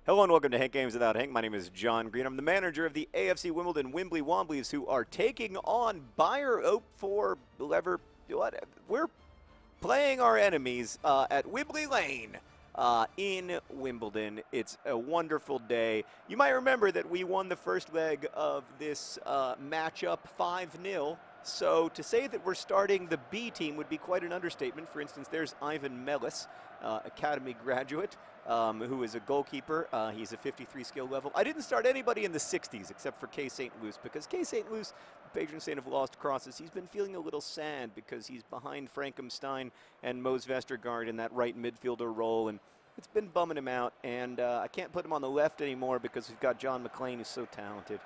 Hello and welcome to Hank Games Without Hank. My name is John Green. I'm the manager of the AFC Wimbledon Wimbly Womblys, who are taking on Bayer 04 Lever. What? We're playing our enemies at Wimbly Lane in Wimbledon. It's a wonderful day. You might remember that we won the first leg of this matchup 5-0. So to say that we're starting the B team would be quite an understatement. For instance, there's Ivan Melis, Academy graduate, who is a goalkeeper. He's a 53 skill level. I didn't start anybody in the 60s except for K. St. Louis, because K. St. Louis, the patron saint of lost crosses, he's been feeling a little sad because he's behind Frankenstein and Mose Vestergaard in that right midfielder role, and it's been bumming him out. And I can't put him on the left anymore because we've got John McClain, who's so talented,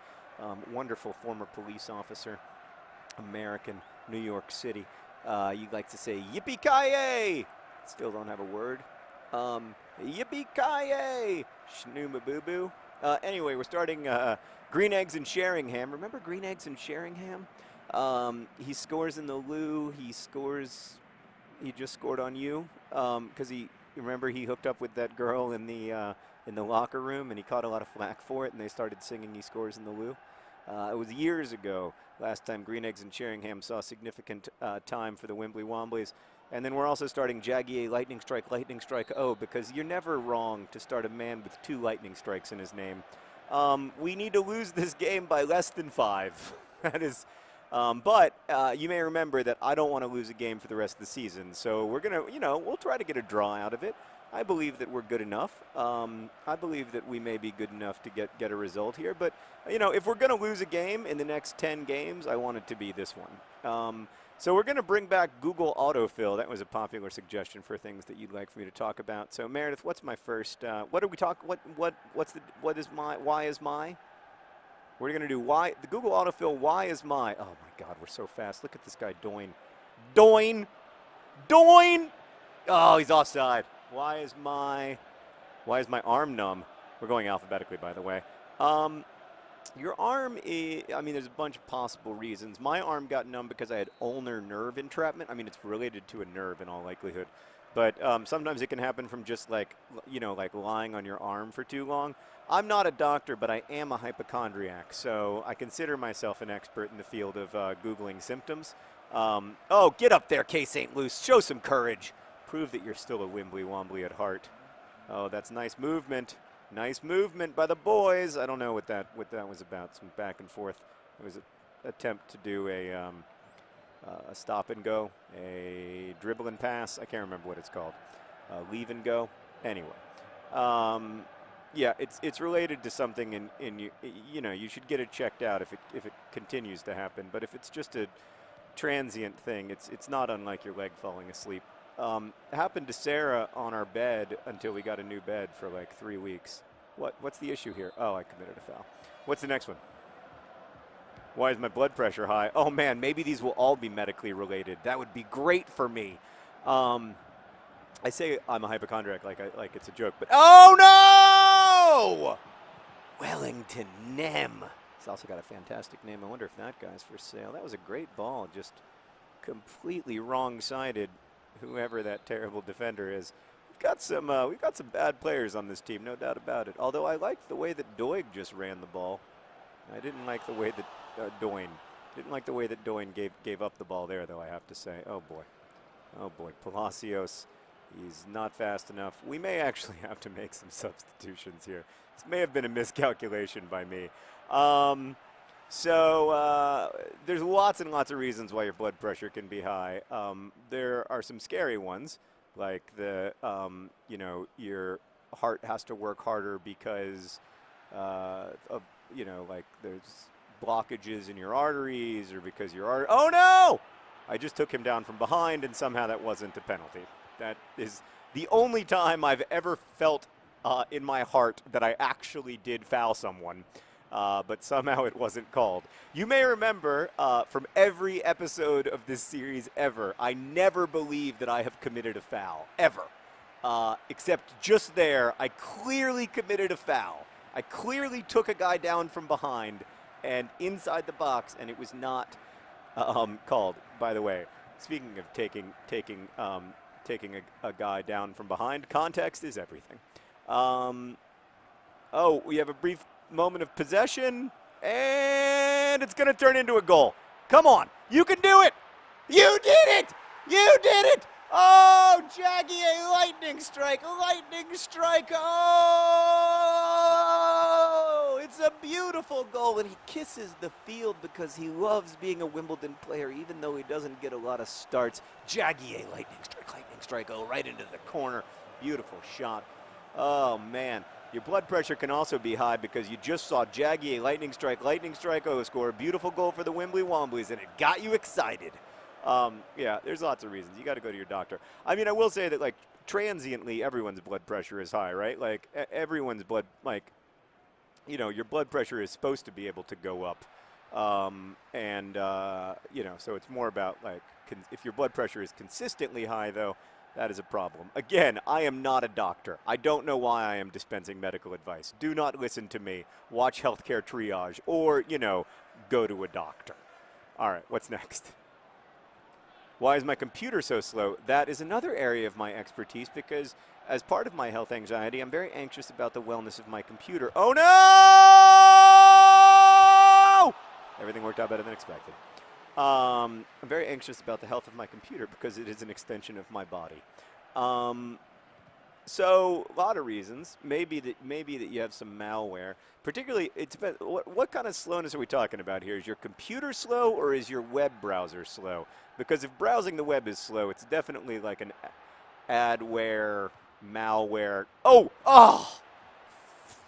wonderful former police officer. American, New York City. You'd like to say yippee-ki-yay! Still don't have a word. Yippee-ki-yay! Shnooma boo-boo. Anyway, we're starting Green Eggs and Sheringham. Remember Green Eggs and Sheringham? He scores in the loo. He just scored on you because remember he hooked up with that girl in the locker room, and he caught a lot of flack for it, and they started singing he scores in the loo. It was years ago, last time Green Eggs and Sheringham saw significant time for the Wimbly Womblys. And then we're also starting Jagier Lightning Strike O, because you're never wrong to start a man with 2 lightning strikes in his name. We need to lose this game by less than 5. That is, but you may remember that I don't want to lose a game for the rest of the season. So we're going to, we'll try to get a draw out of it. I believe that we're good enough. I believe that we may be good enough to get a result here. But, if we're going to lose a game in the next 10 games, I want it to be this one. So we're going to bring back Google Autofill. That was a popular suggestion for things that you'd like for me to talk about. So, Meredith, what's my first? What are we talking? Why is my? We're going to do why. The Google Autofill. Why is my? Oh my God, we're so fast. Look at this guy, Doyne. Oh, he's offside. Why is my arm numb? We're going alphabetically, by the way. Your arm is, there's a bunch of possible reasons. My arm got numb because I had ulnar nerve entrapment. It's related to a nerve in all likelihood. But sometimes it can happen from just like lying on your arm for too long. I'm not a doctor, but I am a hypochondriac. So I consider myself an expert in the field of Googling symptoms. Oh, get up there, K. St. Louis. Show some courage. Prove that you're still a Wimbly Wombly at heart. Oh, that's nice movement. Nice movement by the boys. I don't know what that was about. Some back and forth. It was an attempt to do a stop and go, a dribble and pass. I can't remember what it's called. Leave and go. Anyway, yeah, it's related to something you should get it checked out if it continues to happen. But if it's just a transient thing, it's not unlike your leg falling asleep. Happened to Sarah on our bed until we got a new bed for like 3 weeks. What's the issue here? Oh, I committed a foul. What's the next one? Why is my blood pressure high? Oh man, maybe these will all be medically related. That would be great for me. I say I'm a hypochondriac like it's a joke, but oh no! Wellington Nem. He's also got a fantastic name. I wonder if that guy's for sale. That was a great ball, just completely wrong-sided. Whoever that terrible defender is. We've got some bad players on this team, no doubt about it. Although I liked the way that Doig just ran the ball. I didn't like the way that Doyne gave up the ball there, though, I have to say. Oh boy, Palacios, he's not fast enough. We may actually have to make some substitutions here. This may have been a miscalculation by me. So there's lots and lots of reasons why your blood pressure can be high. There are some scary ones, like your heart has to work harder because like there's blockages in your arteries, or because oh no! I just took him down from behind, and somehow that wasn't a penalty. That is the only time I've ever felt in my heart that I actually did foul someone. But somehow it wasn't called. You may remember from every episode of this series ever, I never believe that I have committed a foul, ever. Except just there, I clearly committed a foul. I clearly took a guy down from behind and inside the box, and it was not called. By the way, speaking of taking a guy down from behind, context is everything. Oh, we have a brief moment of possession, and it's going to turn into a goal. Come on. You can do it. You did it. You did it. Oh, Jaggy, a lightning strike. Lightning strike. Oh, it's a beautiful goal, and he kisses the field because he loves being a Wimbledon player, even though he doesn't get a lot of starts. Jaggy, a lightning strike. Oh, right into the corner. Beautiful shot. Oh, man. Your blood pressure can also be high because you just saw Jaggy, a lightning strike, score a beautiful goal for the Wimbly Womblys, and it got you excited. Yeah, there's lots of reasons. You got to go to your doctor. I mean, I will say that, like, transiently, everyone's blood pressure is high, right? Like, everyone's blood, like, you know, your blood pressure is supposed to be able to go up. You know, so it's more about, like, if your blood pressure is consistently high, though, that is a problem. Again, I am not a doctor. I don't know why I am dispensing medical advice. Do not listen to me. Watch Healthcare Triage or, you know, go to a doctor. All right, what's next? Why is my computer so slow? That is another area of my expertise because as part of my health anxiety, I'm very anxious about the wellness of my computer. Oh, no! Everything worked out better than expected. I'm very anxious about the health of my computer because it is an extension of my body. So a lot of reasons. Maybe that you have some malware. Particularly, it depends. What kind of slowness are we talking about here? Is your computer slow or is your web browser slow? Because if browsing the web is slow, it's definitely like an adware, malware. Oh,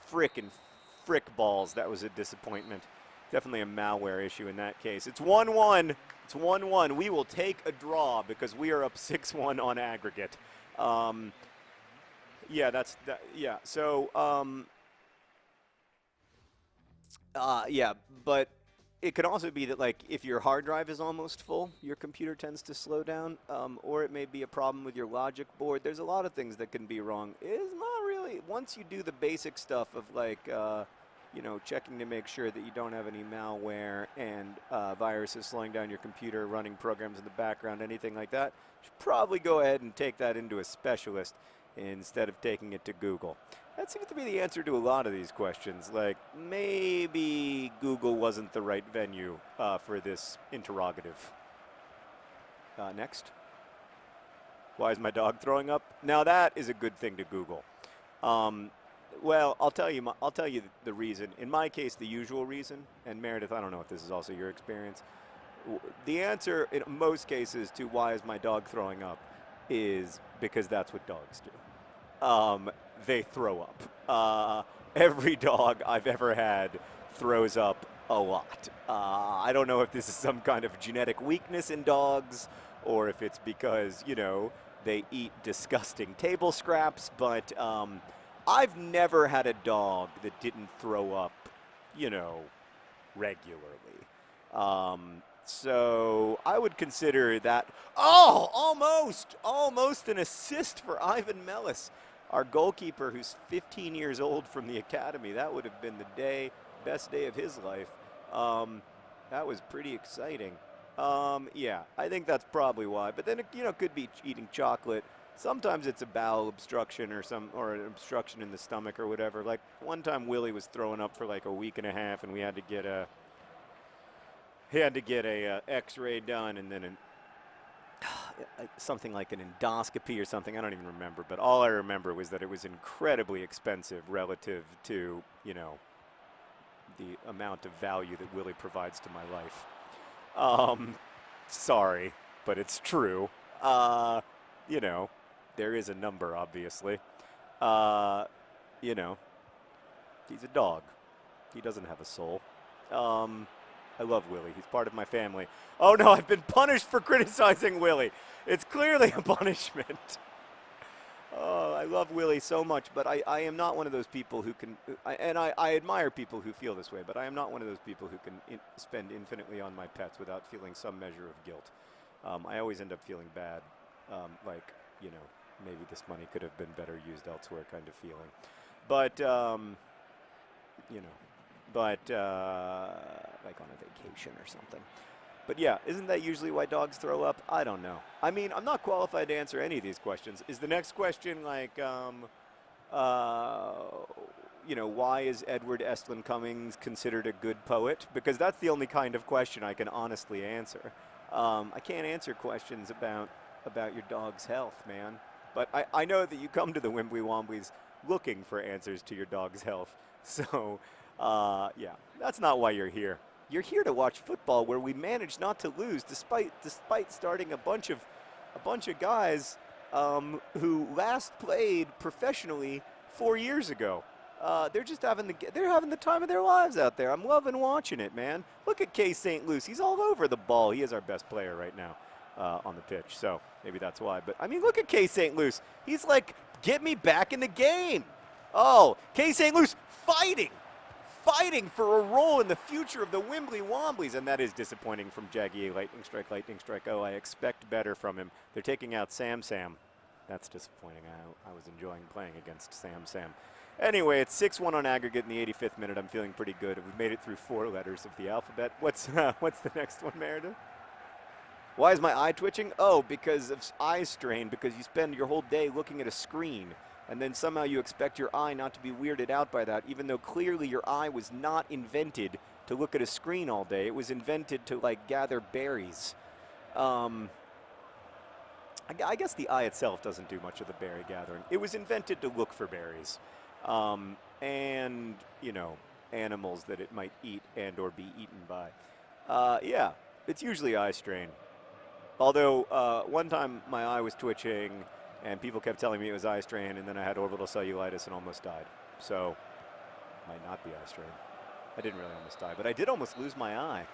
frick balls. That was a disappointment. Definitely a malware issue in that case. It's 1-1. It's 1-1. We will take a draw because we are up 6-1 on aggregate. Yeah, that's that. Yeah. So, yeah, but it could also be that, like, if your hard drive is almost full, your computer tends to slow down, or it may be a problem with your logic board. There's a lot of things that can be wrong. It's not really. Once you do the basic stuff of, like, you know, checking to make sure that you don't have any malware and viruses slowing down your computer, running programs in the background, anything like that, you should probably go ahead and take that into a specialist instead of taking it to Google. That seems to be the answer to a lot of these questions. Like, maybe Google wasn't the right venue for this interrogative. Next. Why is my dog throwing up? Now that is a good thing to Google. Well, I'll tell you the reason. In my case, the usual reason, and Meredith, I don't know if this is also your experience. The answer in most cases to why is my dog throwing up is because that's what dogs do. They throw up. Every dog I've ever had throws up a lot. I don't know if this is some kind of genetic weakness in dogs or if it's because, you know, they eat disgusting table scraps, but I've never had a dog that didn't throw up, you know, regularly. So I would consider that, almost an assist for Ivan Mellis, our goalkeeper who's 15 years old from the academy. That would have been the best day of his life. That was pretty exciting. Yeah, I think that's probably why. But then, you know, could be eating chocolate. Sometimes it's a bowel obstruction or an obstruction in the stomach or whatever. Like one time Willie was throwing up for like a week and a half and we had to get a x-ray done and then something like an endoscopy or something. I don't even remember, but all I remember was that it was incredibly expensive relative to, you know, the amount of value that Willie provides to my life. Sorry, but it's true. You know, there is a number, obviously. You know, he's a dog. He doesn't have a soul. I love Willie. He's part of my family. Oh, no, I've been punished for criticizing Willie. It's clearly a punishment. Oh, I love Willie so much, but I am not one of those people who can, I admire people who feel this way, but I am not one of those people who can spend infinitely on my pets without feeling some measure of guilt. I always end up feeling bad, like, you know, maybe this money could have been better used elsewhere kind of feeling. But, you know, but like on a vacation or something. But yeah, isn't that usually why dogs throw up? I don't know. I mean, I'm not qualified to answer any of these questions. Is the next question like, why is Edward Estlin Cummings considered a good poet? Because that's the only kind of question I can honestly answer. I can't answer questions about your dog's health, man. But I know that you come to the Wimbly Womblys looking for answers to your dog's health. So, yeah, that's not why you're here. You're here to watch football where we managed not to lose despite starting a bunch of guys who last played professionally 4 years ago. They're just having the time of their lives out there. I'm loving watching it, man. Look at K. St. Luce. He's all over the ball. He is our best player right now on the pitch, so maybe that's why. But, I mean, look at K. St. Luce. He's like, get me back in the game. Oh, K. St. Luce fighting for a role in the future of the Wimbly Womblys, and that is disappointing from Jaggy. Lightning strike. Oh, I expect better from him. They're taking out Sam. That's disappointing. I was enjoying playing against Sam. Anyway, it's 6-1 on aggregate in the 85th minute. I'm feeling pretty good. We've made it through 4 letters of the alphabet. What's the next one, Meredith? Why is my eye twitching? Oh, because of eye strain, because you spend your whole day looking at a screen, and then somehow you expect your eye not to be weirded out by that, even though clearly your eye was not invented to look at a screen all day. It was invented to, like, gather berries. I guess the eye itself doesn't do much of the berry gathering. It was invented to look for berries. And, animals that it might eat and or be eaten by. Yeah, it's usually eye strain. Although, one time my eye was twitching and people kept telling me it was eye strain, and then I had orbital cellulitis and almost died. So, might not be eye strain. I didn't really almost die, but I did almost lose my eye.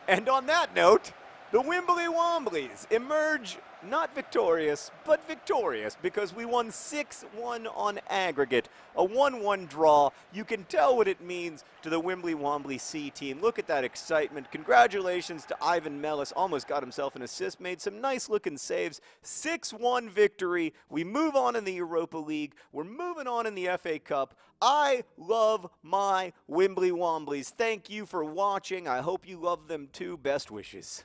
And on that note, the Wimbly Womblys emerge not victorious, but victorious because we won 6-1 on aggregate. A 1-1 draw. You can tell what it means to the Wimbly Wombly C team. Look at that excitement. Congratulations to Ivan Mellis. Almost got himself an assist. Made some nice looking saves. 6-1 victory. We move on in the Europa League. We're moving on in the FA Cup. I love my Wimbly Womblys. Thank you for watching. I hope you love them too. Best wishes.